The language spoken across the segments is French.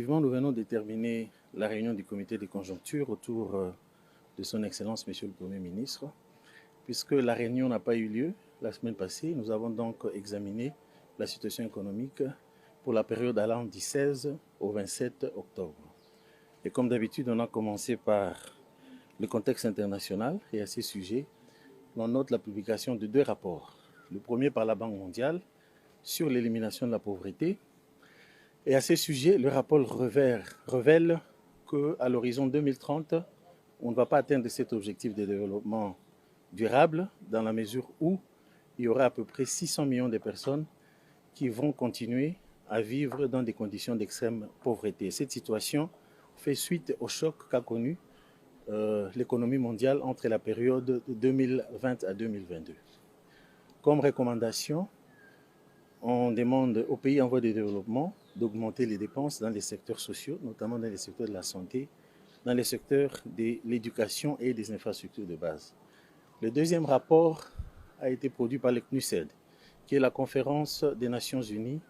Effectivement, nous venons de terminer la réunion du comité des conjonctures autour de son Excellence, Monsieur le Premier ministre. Puisque la réunion n'a pas eu lieu la semaine passée, nous avons donc examiné la situation économique pour la période allant du 16 au 27 octobre. Et comme d'habitude, on a commencé par le contexte international et à ce sujet, on note la publication de 2 rapports. Le premier par la Banque mondiale sur l'élimination de la pauvreté. Et à ce sujet, le rapport révèle qu'à l'horizon 2030, on ne va pas atteindre cet objectif de développement durable dans la mesure où il y aura à peu près 600 millions de personnes qui vont continuer à vivre dans des conditions d'extrême pauvreté. Cette situation fait suite au choc qu'a connu l'économie mondiale entre la période de 2020 à 2022. Comme recommandation, on demande aux pays en voie de développement d'augmenter les dépenses dans les secteurs sociaux, notamment dans les secteurs de la santé, dans les secteurs de l'éducation et des infrastructures de base. Le deuxième rapport a été produit par le CNUSED, qui est la conférence des Nations Unies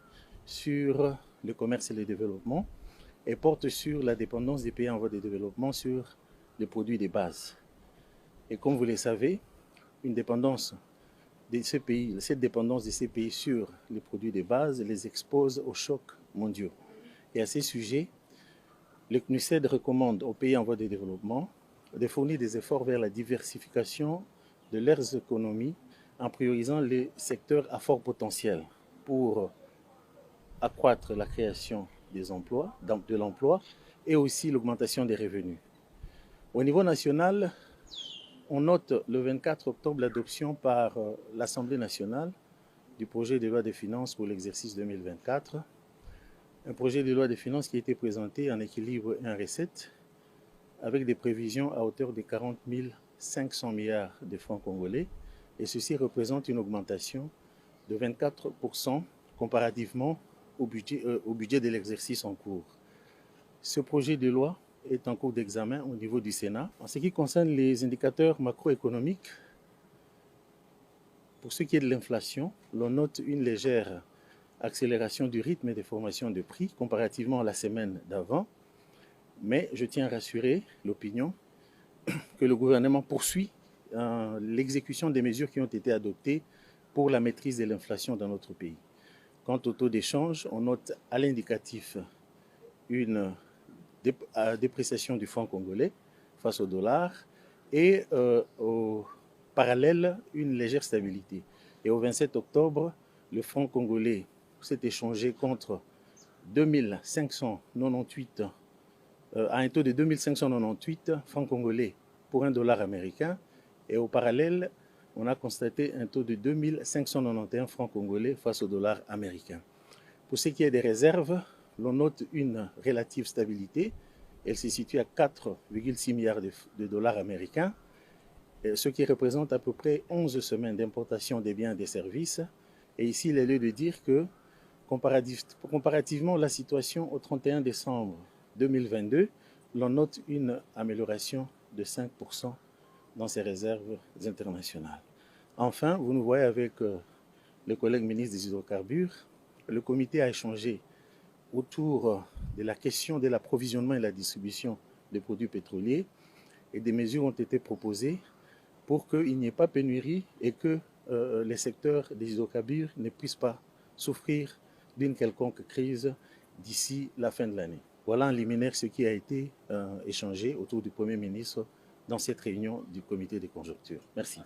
sur le commerce et le développement, et porte sur la dépendance des pays en voie de développement sur les produits de base. Et comme vous le savez, une dépendance de ces pays, cette dépendance de ces pays sur les produits de base les expose aux chocs mondiaux. Et à ces sujets, le CNUSED recommande aux pays en voie de développement de fournir des efforts vers la diversification de leurs économies en priorisant les secteurs à fort potentiel pour accroître la création des emplois, de l'emploi et aussi l'augmentation des revenus. Au niveau national, on note le 24 octobre l'adoption par l'Assemblée nationale du projet de loi de finances pour l'exercice 2024. Un projet de loi de finances qui a été présenté en équilibre et en recette avec des prévisions à hauteur de 40 500 milliards de francs congolais. Et ceci représente une augmentation de 24% comparativement au budget de l'exercice en cours. Ce projet de loi est en cours d'examen au niveau du Sénat. En ce qui concerne les indicateurs macroéconomiques, pour ce qui est de l'inflation, l'on note une légère accélération du rythme de formation de prix comparativement à la semaine d'avant. Mais je tiens à rassurer l'opinion que le gouvernement poursuit l'exécution des mesures qui ont été adoptées pour la maîtrise de l'inflation dans notre pays. Quant au taux d'échange, on note à l'indicatif une dépréciation du franc congolais face au dollar et au parallèle une légère stabilité. Et au 27 octobre, le franc congolais s'est échangé contre 2598 à un taux de 2598 francs congolais pour $1 américain. Et au parallèle, on a constaté un taux de 2591 francs congolais face au dollar américain. Pour ce qui est des réserves, l'on note une relative stabilité. Elle se situe à 4,6 milliards de dollars américains, ce qui représente à peu près 11 semaines d'importation des biens et des services. Et ici, il est lieu de dire que, comparativement à la situation au 31 décembre 2022, l'on note une amélioration de 5% dans ces réserves internationales. Enfin, vous nous voyez avec le collègue ministre des Hydrocarbures, le comité a échangé autour de la question de l'approvisionnement et la distribution des produits pétroliers et des mesures ont été proposées pour qu'il n'y ait pas pénurie et que les secteurs des hydrocarbures ne puissent pas souffrir d'une quelconque crise d'ici la fin de l'année. Voilà en liminaire ce qui a été échangé autour du Premier ministre dans cette réunion du comité des conjonctures. Merci.